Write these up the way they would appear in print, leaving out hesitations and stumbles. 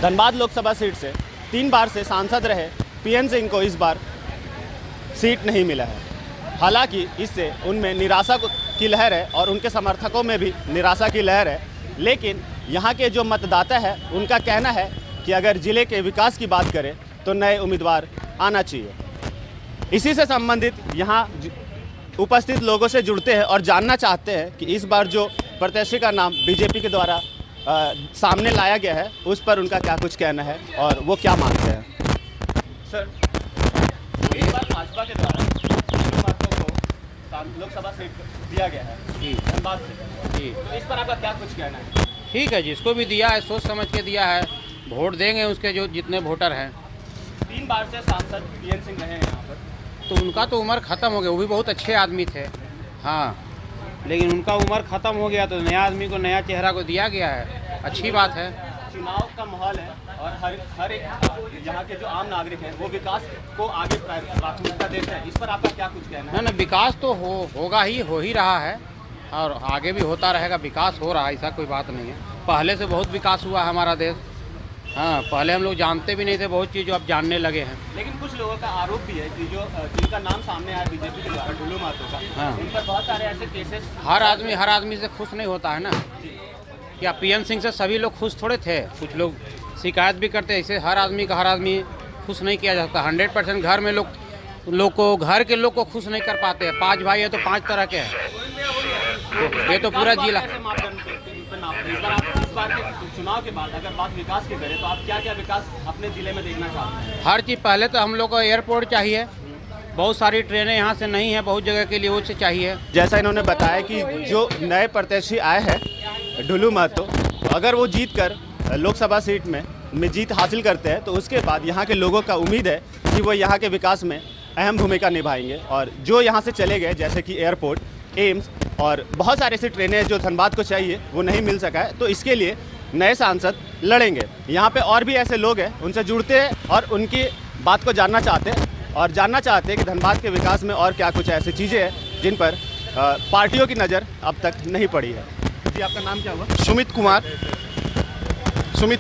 Dhanbad Lok Sabha seat से 3 बार से सांसद रहे पीएन सिंह को इस बार सीट नहीं मिला है। हालांकि इससे उनमें निराशा की लहर है और उनके समर्थकों में भी निराशा की लहर है, लेकिन यहाँ के जो मतदाता है उनका कहना है कि अगर ज़िले के विकास की बात करें तो नए उम्मीदवार आना चाहिए। इसी से संबंधित यहाँ उपस्थित लोगों से जुड़ते हैं और जानना चाहते हैं कि इस बार जो प्रत्याशी का नाम बीजेपी के द्वारा सामने लाया गया है उस पर उनका क्या कुछ कहना है और वो क्या मानते हैं। सर, इस बार भाजपा के द्वारा लोकसभा सीट दिया गया है धनबाद से जी, तो इस पर आपका क्या कुछ कहना है। ठीक है, जिसको भी दिया है सोच समझ के दिया है, वोट देंगे उसके जो जितने वोटर हैं। 3 बार से सांसद पीएन सिंह रहे हैं यहाँ पर, तो उनका तो उम्र ख़त्म हो गया, वो भी बहुत अच्छे आदमी थे हाँ, लेकिन उनका उम्र ख़त्म हो गया तो नया आदमी को नया चेहरा को दिया गया है, अच्छी बात है। चुनाव का माहौल है और हर एक यहाँ के जो आम नागरिक हैं वो विकास को आगे प्राथमिकता देते हैं, इस पर आपका क्या कुछ कहना है। ना विकास तो होगा ही, हो ही रहा है और आगे भी होता रहेगा। विकास हो रहा है, ऐसा कोई बात नहीं है। पहले से बहुत विकास हुआ है हमारा देश हाँ, पहले हम लोग जानते भी नहीं थे बहुत चीज़ जो अब जानने लगे हैं। लेकिन कुछ लोगों का आरोप भी है कि जो जिनका नाम सामने आया बीजेपी के द्वारा ढुल्लू महतो का, हाँ, उन पर बहुत सारे ऐसे केसेस। हर आदमी से खुश नहीं होता है ना। क्या पीएन सिंह से सभी लोग खुश थोड़े थे, कुछ लोग शिकायत भी करते हैं। ऐसे हर आदमी खुश नहीं किया जा सकता। 100% घर में लोग को घर के लोग को खुश नहीं कर पाते हैं। 5 भाई है तो 5 तरह के हैं, तो ये तो पूरा जिला। इस बार के चुनाव के बाद अगर बात विकास की करें तो आप क्या क्या विकास अपने जिले में देखना चाहते हैं। हर चीज़, पहले तो हम लोग को एयरपोर्ट चाहिए, बहुत सारी ट्रेनें यहाँ से नहीं है, बहुत जगह के लिए वो चाहिए। जैसा इन्होंने बताया कि जो नए प्रत्याशी आए हैं ढुल्लू महतो, अगर वो जीत कर लोकसभा सीट में जीत हासिल करते हैं तो उसके बाद यहाँ के लोगों का उम्मीद है कि वो यहाँ के विकास में अहम भूमिका निभाएंगे। और जो यहाँ से चले गए जैसे कि एयरपोर्ट, एम्स और बहुत सारे ऐसी ट्रेनें जो धनबाद को चाहिए वो नहीं मिल सका है, तो इसके लिए नए सांसद लड़ेंगे। यहाँ पे और भी ऐसे लोग हैं, उनसे जुड़ते हैं और उनकी बात को जानना चाहते हैं और जानना चाहते हैं कि धनबाद के विकास में और क्या कुछ ऐसी चीज़ें हैं जिन पर पार्टियों की नज़र अब तक नहीं पड़ी है। जी, आपका नाम क्या हुआ। सुमित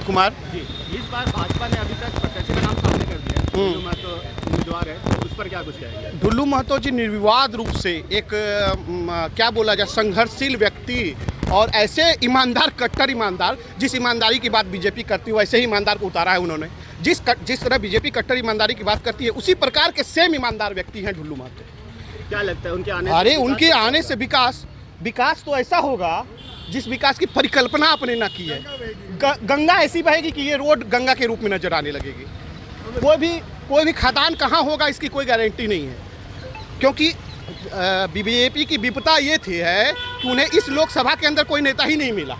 कुमार जी, इस बार भाजपा ने अभी तक प्रत्याशी का नाम सामने कर दिया है, ढुल्लू महतो उम्मीदवार है, तो उस पर क्या कुछ कहेंगे। ढुल्लू महतो जी निर्विवाद रूप से एक क्या बोला जाए संघर्षशील व्यक्ति और ऐसे ईमानदार, कट्टर ईमानदार, जिस ईमानदारी की बात बीजेपी करती है वैसे ही ईमानदार को उतारा है उन्होंने। जिस तरह बीजेपी कट्टर ईमानदारी की बात करती है उसी प्रकार के सेम ईमानदार व्यक्ति हैं ढुल्लू महतो। क्या लगता है उनके आने उनके आने से विकास तो ऐसा होगा जिस विकास की परिकल्पना आपने ना की है। गंगा ऐसी बहेगी कि ये रोड गंगा के रूप में नजर आने लगेगी। कोई भी खदान कहाँ होगा इसकी कोई गारंटी नहीं है, क्योंकि बीजेपी की विपदा ये है कि उन्हें इस लोकसभा के अंदर कोई नेता ही नहीं मिला।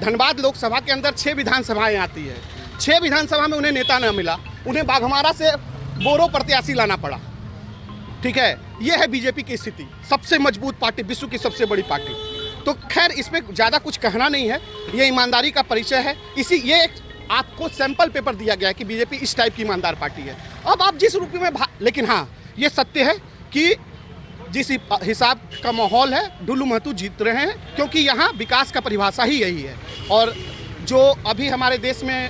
धनबाद लोकसभा के अंदर 6 विधानसभाएं आती है, 6 विधानसभा में उन्हें नेता न मिला, उन्हें बाघमारा से बोरो प्रत्याशी लाना पड़ा। ठीक है, ये है बीजेपी की स्थिति। सबसे मजबूत पार्टी, विश्व की सबसे बड़ी पार्टी। तो खैर इसमें ज़्यादा कुछ कहना नहीं है, ये ईमानदारी का परिचय है। ये एक आपको सैंपल पेपर दिया गया है कि बीजेपी इस टाइप की ईमानदार पार्टी है। अब आप जिस रूप में लेकिन हाँ, ये सत्य है कि जिस हिसाब का माहौल है ढुल्लू महतो जीत रहे हैं, क्योंकि यहाँ विकास का परिभाषा ही यही है। और जो अभी हमारे देश में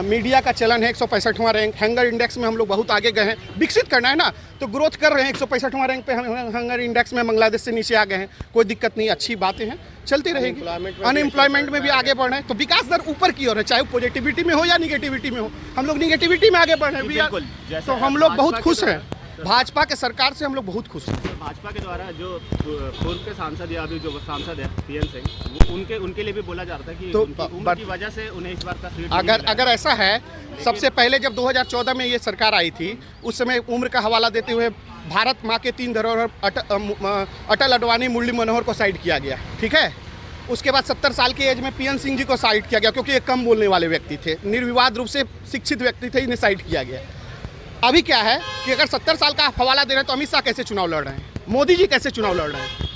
मीडिया का चलन है 165वां रैंक, हंगर इंडेक्स में हम लोग बहुत आगे गए हैं। विकसित करना है ना, तो ग्रोथ कर रहे हैं। 165वां रैंक पे हंगर इंडेक्स में बांग्लादेश से नीचे आ गए हैं। कोई दिक्कत नहीं, अच्छी बातें हैं, चलती रहेगी। अनएम्प्लॉयमेंट में भी आगे बढ़ रहे हैं, तो विकास दर ऊपर की ओर है, चाहे पॉजिटिविटी में हो या निगेटिविटी में हो। हम लोग निगेटिविटी में आगे बढ़ रहे हैं, तो हम लोग बहुत खुश हैं। भाजपा के सरकार से हम लोग बहुत खुश हैं। भाजपा के द्वारा जो पूर्व के सांसद या अभी जो सांसद है पीएन सिंह, उनके लिए भी बोला जा रहा था कि तो उम्र की वजह से उन्हें इस बार का सीट अगर ऐसा है, सबसे पहले जब 2014 में ये सरकार आई थी उस समय उम्र का हवाला देते हुए भारत माँ के 3 धरोहर अटल, अडवाणी, मुरली मनोहर को साइड किया गया। ठीक है, उसके बाद 70 साल की एज में पीएन सिंह जी को साइड किया गया, क्योंकि ये कम बोलने वाले व्यक्ति थे, निर्विवाद रूप से शिक्षित व्यक्ति थे, इन्हें साइड किया गया। अभी क्या है कि अगर 70 साल का हवाला दे रहे हैं तो अमित शाह कैसे चुनाव लड़ रहे हैं, मोदी जी कैसे चुनाव लड़ रहे हैं,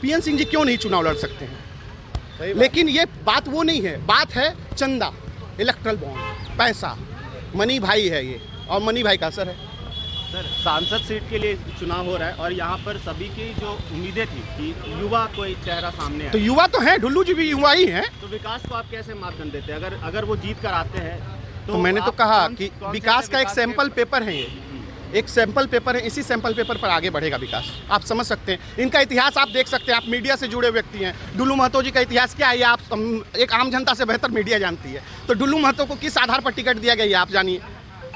पीएन सिंह जी क्यों नहीं चुनाव लड़ सकते हैं। लेकिन ये बात वो नहीं है, बात है चंदा, इलेक्ट्रल बॉन्ड, पैसा, मनी भाई है ये, और मनी भाई का असर है। सर, सांसद सीट के लिए चुनाव हो रहा है और यहाँ पर सभी की जो उम्मीदें थी कि युवा कोई चेहरा सामने है, तो युवा तो है, ढुल्लू जी भी युवा ही हैं। तो विकास को आप कैसे मापदंड देते हैं? अगर वो जीत कर आते हैं तो मैंने तो आप कहा कौन- कि कौन से विकास का एक विकास के- सैंपल पेपर है ये, एक सैंपल पेपर है, इसी सैंपल पेपर पर आगे बढ़ेगा विकास। आप समझ सकते हैं, इनका इतिहास आप देख सकते हैं, आप मीडिया से जुड़े व्यक्ति हैं। डुल्लू महतो जी का इतिहास क्या है, ये आप एक आम जनता से बेहतर मीडिया जानती है। तो डुल्लू महतो को किस आधार पर टिकट दिया गया ये आप जानिए।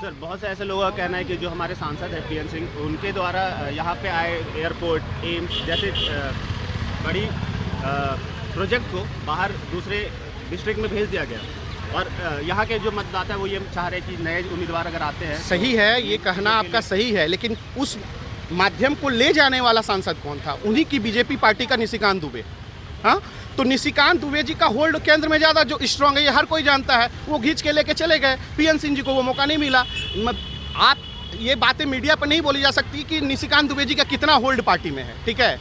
सर बहुत से ऐसे लोगों का कहना है कि जो हमारे सांसद हैं पीएन सिंह, उनके द्वारा यहाँ पे आए एयरपोर्ट, एम्स जैसे बड़ी प्रोजेक्ट को बाहर दूसरे डिस्ट्रिक्ट में भेज दिया गया, और यहाँ के जो मतदाता है वो ये चाह रहे हैं कि नए उम्मीदवार अगर आते हैं सही है, ये कहना आपका सही है, लेकिन उस माध्यम को ले जाने वाला सांसद कौन था? उन्हीं की बीजेपी पार्टी का निशिकांत दुबे। हाँ, तो निशिकांत दुबे जी का होल्ड केंद्र में ज़्यादा जो स्ट्रांग है, ये हर कोई जानता है। वो खींच के लेके चले गए, पीएन सिंह जी को वो मौका नहीं मिला। आप ये बातें मीडिया पर नहीं बोली जा सकती कि निशिकांत दुबे जी का कितना होल्ड पार्टी में है, ठीक है।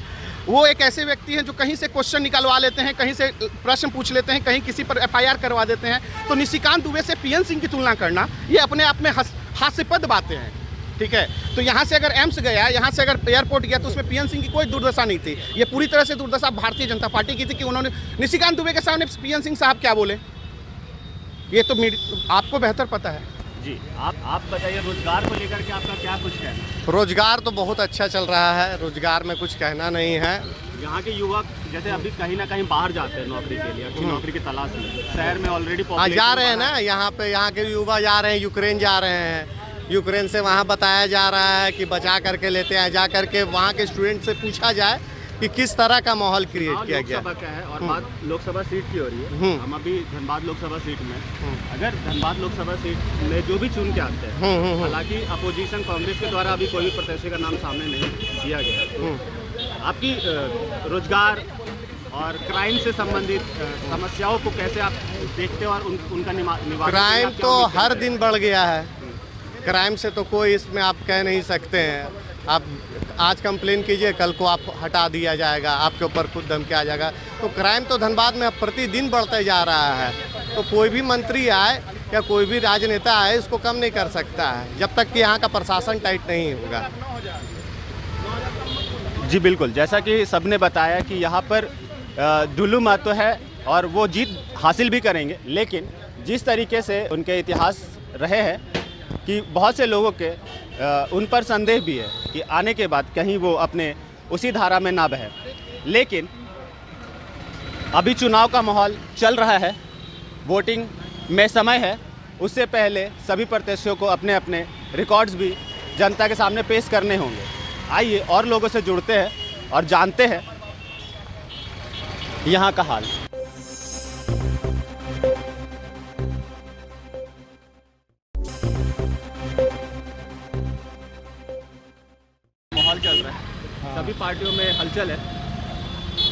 वो एक ऐसे व्यक्ति हैं जो कहीं से क्वेश्चन निकलवा लेते हैं, कहीं से प्रश्न पूछ लेते हैं, कहीं किसी पर एफआईआर करवा देते हैं। तो निशिकांत दुबे से पीएन सिंह की तुलना करना ये अपने आप में हास्यास्पद बातें हैं, ठीक है। तो यहाँ से अगर एम्स गया, यहाँ से अगर एयरपोर्ट गया, तो उसमें पीएन सिंह की कोई दुर्दशा नहीं थी। ये पूरी तरह से दुर्दशा भारतीय जनता पार्टी की थी कि उन्होंने निशिकांत दुबे के सामने पीएन सिंह साहब क्या बोले, ये तो आपको बेहतर पता है। जी आप बताइए, रोजगार को लेकर के आपका क्या कुछ कहना है? रोजगार तो बहुत अच्छा चल रहा है, रोजगार में कुछ कहना नहीं है। यहाँ के युवक जैसे अभी कहीं ना कहीं बाहर जाते हैं नौकरी के लिए, अच्छी नौकरी की तलाश में, शहर में ऑलरेडी जा रहे हैं ना, यहाँ पे यहाँ के युवा जा रहे हैं, यूक्रेन जा रहे हैं। यूक्रेन से वहाँ बताया जा रहा है कि बचा करके लेते हैं, जा करके वहाँ के स्टूडेंट से पूछा जाए कि किस तरह का माहौल क्रिएट किया गया। लोकसभा का है और बात लोकसभा सीट की हो रही है। हम अभी धनबाद लोकसभा सीट में, अगर धनबाद लोकसभा सीट में जो भी चुन के आते हैं, हालांकि अपोजिशन कांग्रेस के द्वारा अभी कोई भी प्रत्याशी का नाम सामने नहीं दिया गया, तो आपकी रोजगार और क्राइम से संबंधित समस्याओं को कैसे आप देखते हो और उनका निवारण? क्राइम तो हर दिन बढ़ गया है, क्राइम से तो कोई इसमें आप कह नहीं सकते हैं। आप आज कंप्लेन कीजिए, कल को आप हटा दिया जाएगा, आपके ऊपर खुद धमकी आ जाएगा। तो क्राइम तो धनबाद में प्रतिदिन बढ़ते जा रहा है। तो कोई भी मंत्री आए या कोई भी राजनेता आए, इसको कम नहीं कर सकता है जब तक कि यहाँ का प्रशासन टाइट नहीं होगा। जी बिल्कुल, जैसा कि सबने बताया कि यहाँ पर डुल्लू महतो है और वो जीत हासिल भी करेंगे, लेकिन जिस तरीके से उनके इतिहास रहे हैं कि बहुत से लोगों के उन पर संदेह भी है कि आने के बाद कहीं वो अपने उसी धारा में ना बहे। लेकिन अभी चुनाव का माहौल चल रहा है, वोटिंग में समय है, उससे पहले सभी प्रत्याशियों को अपने अपने रिकॉर्ड्स भी जनता के सामने पेश करने होंगे। आइए और लोगों से जुड़ते हैं और जानते हैं यहाँ का हाल। माहौल चल रहा है, सभी पार्टियों में हलचल है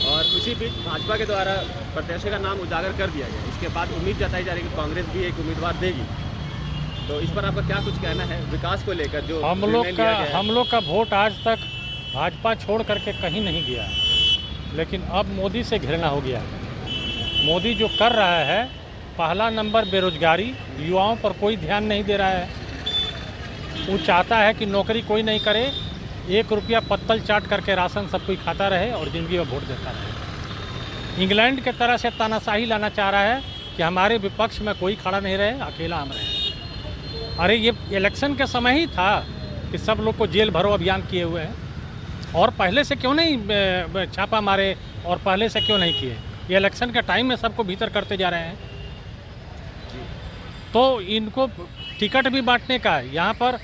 और उसी बीच भाजपा के द्वारा प्रत्याशी का नाम उजागर कर दिया गया। इसके बाद उम्मीद जताई जा रही है कि कांग्रेस भी एक उम्मीदवार देगी। तो इस पर आपका क्या कुछ कहना है विकास को लेकर? जो हम लोग का वोट आज तक भाजपा छोड़ करके कहीं नहीं गया है, लेकिन अब मोदी से घिरना हो गया है। मोदी जो कर रहा है, पहला नंबर बेरोजगारी, युवाओं पर कोई ध्यान नहीं दे रहा है। वो चाहता है कि नौकरी कोई नहीं करे, 1 रुपया पत्तल चाट करके राशन सब कोई खाता रहे और ज़िंदगी में वोट देता रहे। इंग्लैंड के तरह से तानाशाही लाना चाह रहा है कि हमारे विपक्ष में कोई खड़ा नहीं रहे, अकेला हम रहे। अरे ये इलेक्शन के समय ही था कि सब लोग को जेल भरो अभियान किए हुए हैं, और पहले से क्यों नहीं छापा मारे और पहले से क्यों नहीं किए? ये इलेक्शन के टाइम में सबको भीतर करते जा रहे हैं। तो इनको टिकट भी बांटने का है। यहाँ पर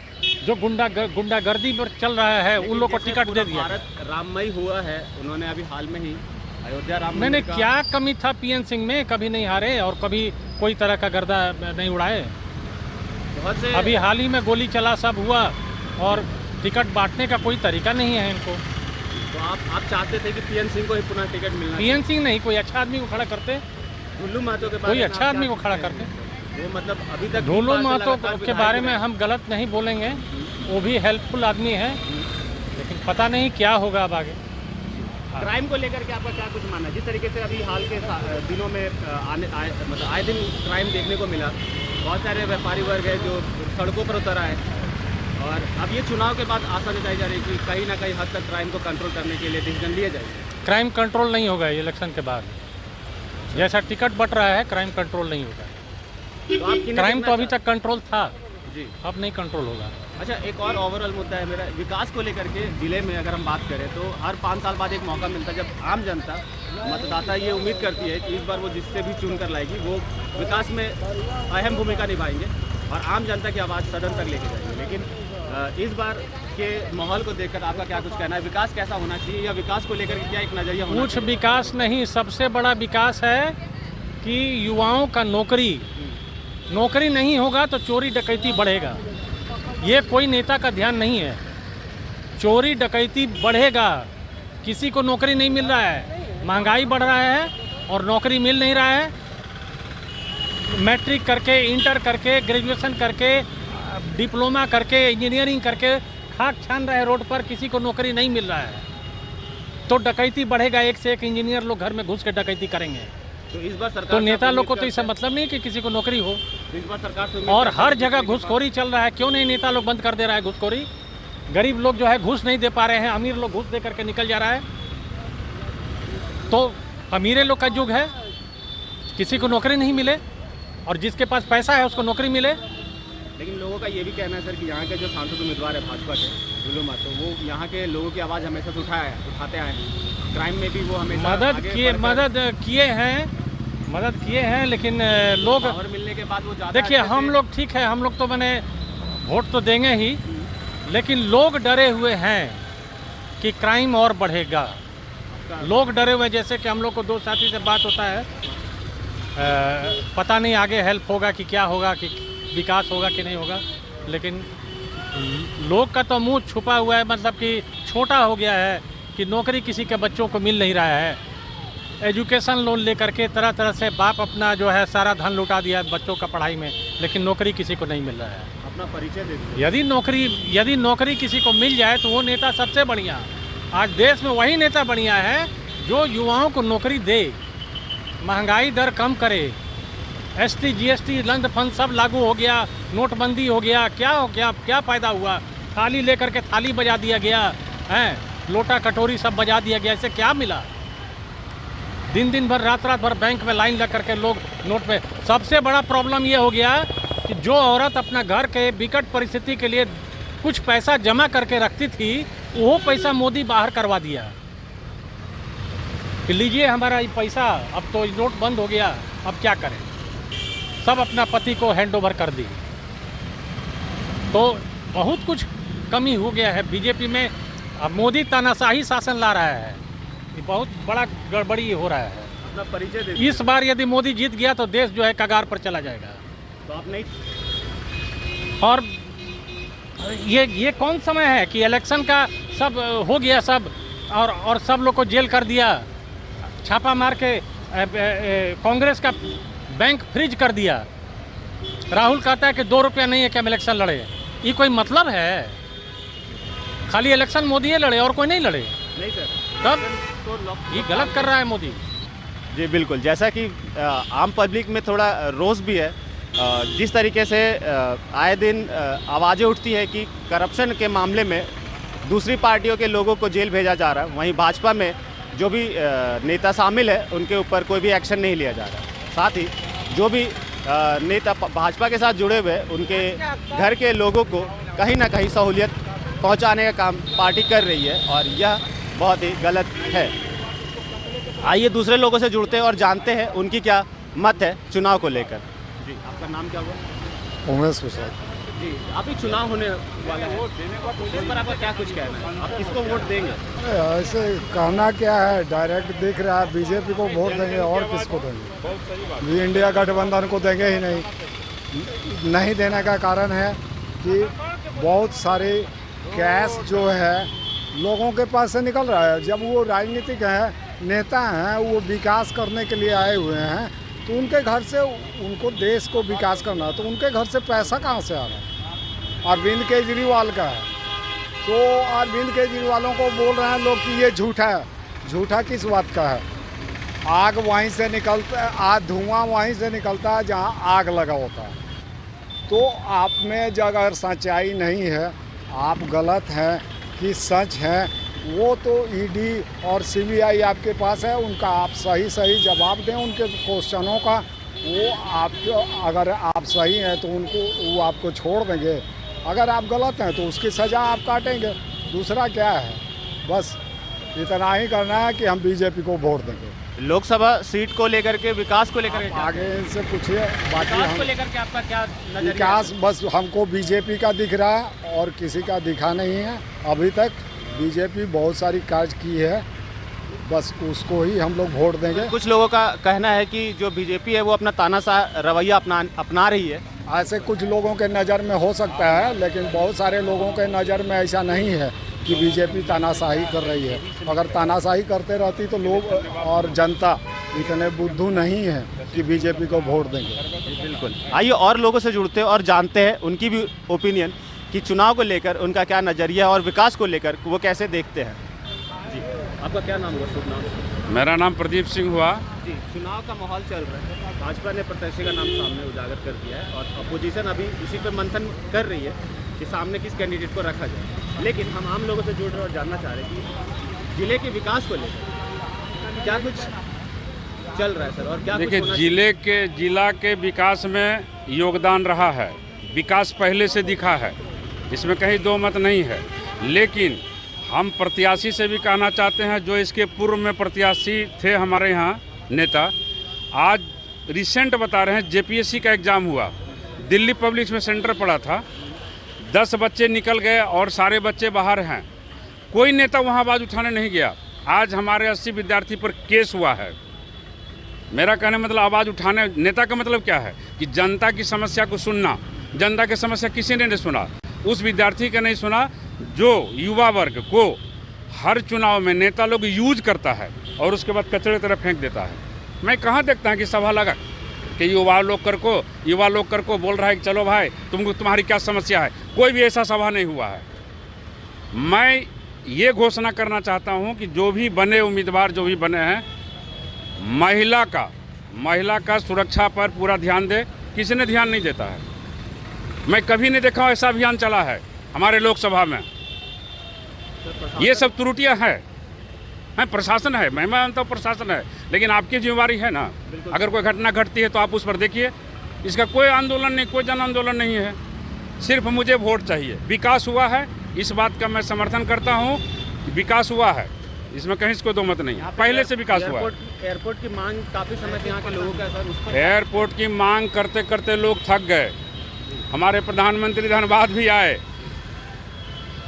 जो गुंडागर्दी पर चल रहा है, उन लोग को टिकट दे दिया। भारत राममय हुआ है, उन्होंने अभी हाल में ही अयोध्या राम मैंने क्या कमी था पीएन सिंह में? कभी नहीं हारे और कभी कोई तरह का गर्दा नहीं उड़ाए। बहुत से अभी हाल ही में गोली चला सब हुआ और टिकट बांटने का कोई तरीका नहीं है इनको। तो आप चाहते थे कि पीएन सिंह को ही पुनः टिकट मिलना? पीएन सिंह नहीं, कोई अच्छा आदमी को खड़ा करते, डुल्लू महतो के बारे कोई में अच्छा आदमी को खड़ा करते। वो मतलब अभी तक डुल्लू महतो के बारे में हम गलत नहीं बोलेंगे, वो भी हेल्पफुल आदमी है, लेकिन पता नहीं क्या होगा अब आगे। क्राइम को लेकर के आपका क्या कुछ मानना है? जिस तरीके से अभी हाल के दिनों में मतलब आए दिन क्राइम देखने को मिला, बहुत सारे व्यापारी वर्ग है जो सड़कों पर उतर आए, और अब ये चुनाव के बाद आशा जताई जा रही है कि कहीं ना कहीं हद तक क्राइम को कंट्रोल करने के लिए डिसीजन लिए जाएंगे। क्राइम कंट्रोल नहीं होगा इलेक्शन के बाद। जैसा टिकट बट रहा है, क्राइम कंट्रोल नहीं होगा। तो आप किन्हें क्राइम देखना तो अभी तक कंट्रोल था, जी। अब नहीं कंट्रोल होगा। अच्छा, एक और ओवरऑल मुद्दा है मेरा विकास को लेकर के। ज़िले में अगर हम बात करें तो हर 5 साल बाद एक मौका मिलता है जब आम जनता मतदाता ये उम्मीद करती है कि इस बार वो जिससे भी चुन कर लाएगी वो विकास में अहम भूमिका निभाएंगे और आम जनता की आवाज़ सदन तक लेके जाएंगे। लेकिन इस बार के माहौल को देखकर आपका क्या कुछ कहना है? विकास कैसा होना चाहिए या विकास को लेकर क्या एक नज़रिया होना कुछ चाहिए? विकास नहीं, सबसे बड़ा विकास है कि युवाओं का नौकरी नहीं होगा तो चोरी डकैती बढ़ेगा। ये कोई नेता का ध्यान नहीं है। चोरी डकैती बढ़ेगा, किसी को नौकरी नहीं मिल रहा है, महंगाई बढ़ रहा है और नौकरी मिल नहीं रहा है। मैट्रिक करके, इंटर करके, ग्रेजुएशन करके, डिप्लोमा करके, इंजीनियरिंग करके खाक छान रहे रोड पर, किसी को नौकरी नहीं मिल रहा है तो डकैती बढ़ेगा। एक से एक इंजीनियर लोग घर में घुस के डकैती करेंगे। तो इस बार सरकार तो से नेता आप लोग को उम्मीद तो इससे करते मतलब नहीं कि किसी को नौकरी हो। हैं- इस बार सरकार से उम्मीद और करते हैं हर कि जगह किसी घुसखोरी चल रहा है, क्यों नहीं नेता लोग बंद कर दे रहा है घुसखोरी? गरीब लोग जो है घुस नहीं दे पा रहे हैं, अमीर लोग घुस दे करके निकल जा रहा है। तो अमीरे लोग का युग है, किसी को नौकरी नहीं मिले और जिसके पास पैसा है उसको नौकरी मिले। लेकिन लोगों का ये भी कहना है सर कि यहाँ के जो सांसद उम्मीदवार है भाजपा के दुल्लू महतो, वो यहाँ के लोगों की आवाज़ हमेशा से उठाते आए हैं। क्राइम में भी वो हमेशा मदद आगे किए बढ़कर- मदद किए हैं लेकिन लोग पावर मिलने के बाद वो ज़्यादा देखिए, अच्छे हम से- लोग ठीक है, हम लोग तो मैंने वोट तो देंगे ही, लेकिन लोग डरे हुए हैं कि क्राइम और बढ़ेगा। लोग डरे हुए हैं, जैसे कि हम लोग को दो साथी से बात होता है, पता नहीं आगे हेल्प होगा कि क्या होगा, कि विकास होगा कि नहीं होगा, लेकिन लोग का तो मुंह छुपा हुआ है, मतलब कि छोटा हो गया है कि नौकरी किसी के बच्चों को मिल नहीं रहा है। एजुकेशन लोन लेकर के तरह तरह से बाप अपना जो है सारा धन लुटा दिया है बच्चों का पढ़ाई में, लेकिन नौकरी किसी को नहीं मिल रहा है। अपना परिचय दे दीजिए। यदि नौकरी किसी को मिल जाए तो वो नेता सबसे बढ़िया। आज देश में वही नेता बढ़िया है जो युवाओं को नौकरी दे, महंगाई दर कम करे, ST GST लंद फंद सब लागू हो गया, नोटबंदी हो गया, क्या हो गया, क्या फ़ायदा हुआ? थाली लेकर के थाली बजा दिया गया है, लोटा कटोरी सब बजा दिया गया, इससे क्या मिला? दिन भर रात भर बैंक में लाइन लग करके लोग नोट पे। सबसे बड़ा प्रॉब्लम ये हो गया कि जो औरत अपना घर के विकट परिस्थिति के लिए कुछ पैसा जमा करके रखती थी, वो पैसा मोदी बाहर करवा दिया कि लीजिए हमारा ये पैसा, अब तो नोट बंद हो गया, अब क्या करें? सब अपना पति को हैंड ओवर कर दी। तो बहुत कुछ कमी हो गया है बीजेपी में। अब मोदी तानाशाही शासन ला रहा है, ये बहुत बड़ा गड़बड़ी हो रहा है। अपना परिचय दे दीजिए। इस बार यदि मोदी जीत गया तो देश जो है कगार पर चला जाएगा। तो आप नहीं और ये कौन समय है कि इलेक्शन का सब हो गया सब, और सब लोग को जेल कर दिया, छापा मार के कांग्रेस का बैंक फ्रीज कर दिया। राहुल कहता है कि 2 रुपया नहीं है कि हम इलेक्शन लड़े। ये कोई मतलब है? खाली इलेक्शन मोदी ही लड़े और कोई नहीं लड़े? नहीं सर, तब तो ये गलत कर रहा है मोदी। जी बिल्कुल, जैसा कि आम पब्लिक में थोड़ा रोष भी है, जिस तरीके से आए दिन आवाज़ें उठती है कि करप्शन के मामले में दूसरी पार्टियों के लोगों को जेल भेजा जा रहा है, वहीं भाजपा में जो भी नेता शामिल है उनके ऊपर कोई भी एक्शन नहीं लिया जा रहा। साथ ही जो भी नेता भाजपा के साथ जुड़े हुए उनके घर के लोगों को कहीं ना कहीं सहूलियत पहुंचाने का काम पार्टी कर रही है और यह बहुत ही गलत है। आइए दूसरे लोगों से जुड़ते हैं और जानते हैं उनकी क्या मत है चुनाव को लेकर। जी, आपका नाम क्या हुआ? उमेश प्रसाद। जी, अभी चुनाव होने वाला है, इस पर आपका क्या कुछ कहना है? आप किसको वोट देंगे? ऐसे कहना क्या है, डायरेक्ट दिख रहा है बीजेपी को वोट देंगे और किसको देंगे? ये इंडिया गठबंधन को देंगे ही नहीं देने का कारण है कि बहुत सारे कैश जो है लोगों के पास से निकल रहा है। जब वो राजनीतिक है, नेता हैं, वो विकास करने के लिए आए हुए हैं, तो उनके घर से उनको देश को विकास करना है, तो उनके घर से पैसा कहाँ से आ रहा है? अरविंद केजरीवाल का है, तो अरविंद केजरीवालों को बोल रहे हैं लोग कि ये झूठा है। झूठा किस बात का है? आग वहीं से निकलता है, धुआं वहीं से निकलता है जहाँ आग लगा होता है। तो आप में जब अगर सच्चाई नहीं है, आप गलत हैं कि सच है, वो तो ईडी और सीबीआई आपके पास है, उनका आप सही जवाब दें उनके क्वेश्चनों का, वो आपको, अगर आप सही हैं तो उनको वो आपको छोड़ देंगे, अगर आप गलत हैं तो उसकी सज़ा आप काटेंगे। दूसरा क्या है, बस इतना ही करना है कि हम बीजेपी को वोट देंगे। लोकसभा सीट को लेकर के, विकास को लेकर के, आगे इनसे पूछिए, बाकी विकास को हम लेकर के आपका क्या नजरिया है? विकास बस हमको बीजेपी का दिख रहा है और किसी का दिखा नहीं है अभी तक। बीजेपी बहुत सारी कार्य की है, बस उसको ही हम लोग वोट देंगे। कुछ लोगों का कहना है कि जो बीजेपी है वो अपना तानाशाह रवैया अपना रही है। ऐसे कुछ लोगों के नज़र में हो सकता है, लेकिन बहुत सारे लोगों के नज़र में ऐसा नहीं है कि बीजेपी तानाशाही कर रही है। अगर तानाशाही करते रहती तो लोग और जनता इतने बुद्धू नहीं है कि बीजेपी को वोट देंगे। बिल्कुल। आइए और लोगों से जुड़ते हैं और जानते हैं उनकी भी ओपिनियन कि चुनाव को लेकर उनका क्या नज़रिया है और विकास को लेकर वो कैसे देखते हैं। जी, आपका क्या नाम हुआ? शुभ नाम? मेरा नाम प्रदीप सिंह हुआ। जी, चुनाव का माहौल चल रहा है, भाजपा ने प्रत्याशी का नाम सामने उजागर कर दिया है और अपोजिशन अभी इसी पर मंथन कर रही है कि सामने किस कैंडिडेट को रखा जाए। लेकिन हम आम लोगों से जुड़ रहे हैं और जानना चाह रहे हैं कि जिले के विकास को लेकर क्या कुछ चल रहा है सर, और क्या देखिए जिला के विकास में योगदान रहा है, विकास पहले से दिखा है, इसमें कहीं दो मत नहीं है। लेकिन हम प्रत्याशी से भी कहना चाहते हैं, जो इसके पूर्व में प्रत्याशी थे हमारे यहाँ नेता, आज रिसेंट बता रहे हैं जेपीएससी का एग्ज़ाम हुआ, दिल्ली पब्लिक में सेंटर पड़ा था, 10 बच्चे निकल गए और सारे बच्चे बाहर हैं। कोई नेता वहाँ आवाज़ उठाने नहीं गया। आज हमारे 80 विद्यार्थी पर केस हुआ है। मेरा कहने मतलब आवाज़ उठाने, नेता का मतलब क्या है कि जनता की समस्या को सुनना। जनता की समस्या किसी ने नहीं सुना, उस विद्यार्थी का नहीं सुना जो युवा वर्ग को हर चुनाव में नेता लोग यूज करता है और उसके बाद कचरे तरह फेंक देता है। मैं कहाँ देखता हूँ कि सभा लगा कि युवा लोग कर को बोल रहा है कि चलो भाई तुम्हारी क्या समस्या है। कोई भी ऐसा सभा नहीं हुआ है। मैं ये घोषणा करना चाहता हूँ कि जो भी बने उम्मीदवार जो भी बने हैं, महिला का सुरक्षा पर पूरा ध्यान दे। किसी ने ध्यान नहीं देता है। मैं कभी नहीं देखा ऐसा अभियान चला है हमारे लोकसभा में। ये सब त्रुटियां हैं, प्रशासन है, मैं मानता हूँ प्रशासन है, लेकिन आपकी जिम्मेवारी है ना। अगर कोई घटना घटती है तो आप उस पर देखिए। इसका कोई आंदोलन नहीं, कोई जन आंदोलन नहीं है, सिर्फ मुझे वोट चाहिए। विकास हुआ है, इस बात का मैं समर्थन करता हूँ कि विकास हुआ है, इसमें कहीं इसको दो मत नहीं है। पहले से विकास हुआ है। एयरपोर्ट की मांग काफ़ी समय से यहाँ के लोगों का सर, उस पर एयरपोर्ट की मांग करते करते लोग थक गए। हमारे प्रधानमंत्री धन्यवाद भी आए,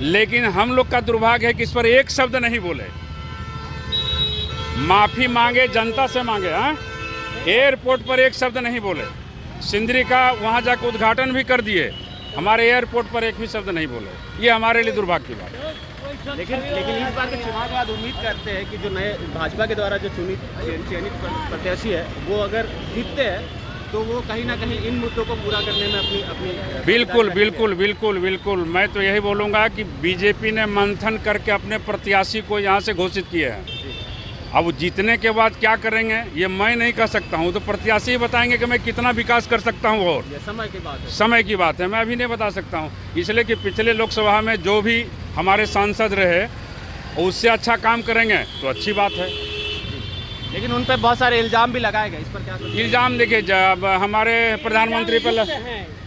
लेकिन हम लोग का दुर्भाग्य है कि इस पर एक शब्द नहीं बोले। माफ़ी मांगे, जनता से मांगे, हाँ, एयरपोर्ट पर एक शब्द नहीं बोले। सिंदरी का वहाँ जाकर उद्घाटन भी कर दिए, हमारे एयरपोर्ट पर एक भी शब्द नहीं बोले। ये हमारे लिए दुर्भाग्य की बात है। लेकिन इस बार के चुनाव के बाद उम्मीद करते हैं कि जो नए भाजपा के द्वारा जो चयनित प्रत्याशी है वो अगर जीतते हैं तो वो कहीं ना कहीं इन मुद्दों को पूरा करने में अपनी बिल्कुल। मैं तो यही बोलूँगा कि बीजेपी ने मंथन करके अपने प्रत्याशी को यहाँ से घोषित किए हैं। अब जीतने के बाद क्या करेंगे ये मैं नहीं कह सकता हूँ, तो प्रत्याशी ही बताएंगे कि मैं कितना विकास कर सकता हूँ। और समय की बात है, मैं अभी नहीं बता सकता हूँ, इसलिए कि पिछले लोकसभा में जो भी हमारे सांसद रहे उससे अच्छा काम करेंगे तो अच्छी बात है। लेकिन उन पर बहुत सारे इल्ज़ाम भी लगाए गए, इस पर क्या? इल्ज़ाम देखिए, जब हमारे प्रधानमंत्री पर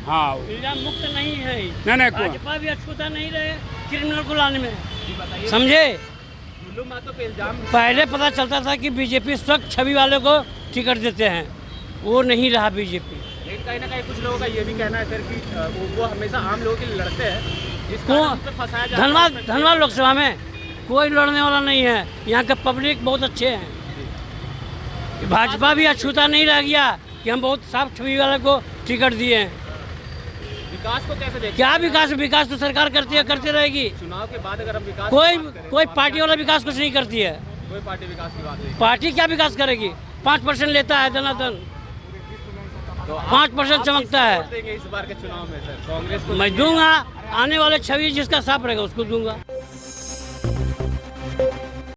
हाँ इल्ज़ाम मुक्त नहीं है, नहीं भाजपा भी अछूता नहीं रहे क्रिमिनल को लाने में, समझे। पहले पता चलता था कि बीजेपी स्वच्छ छवि वाले को टिकट देते हैं, वो नहीं रहा बीजेपी। लेकिन कहीं ना कहीं कुछ लोगों का ये भी कहना है सर कि वो हमेशा आम लोगों के लिए लड़ते हैं, जिसको धनबाद लोकसभा में कोई लड़ने वाला नहीं है। यहाँ के पब्लिक बहुत अच्छे हैं। भाजपा भी अछूता नहीं रह गया कि हम बहुत साफ छवि वाले को टिकट दिए हैं। विकास को कैसे देखते? क्या विकास तो सरकार करती है, करती रहेगी। चुनाव के बाद अगर हम विकास कोई पार्टी वाला विकास कुछ नहीं करती है। कोई पार्टी विकास की बात नहीं। पार्टी क्या विकास करेगी? 5% लेता है दनादन, 5% चमकता है। इस बार के चुनाव में सर कांग्रेस को मैं दूंगा, आने वाले छवि जिसका साफ रहेगा उसको दूंगा।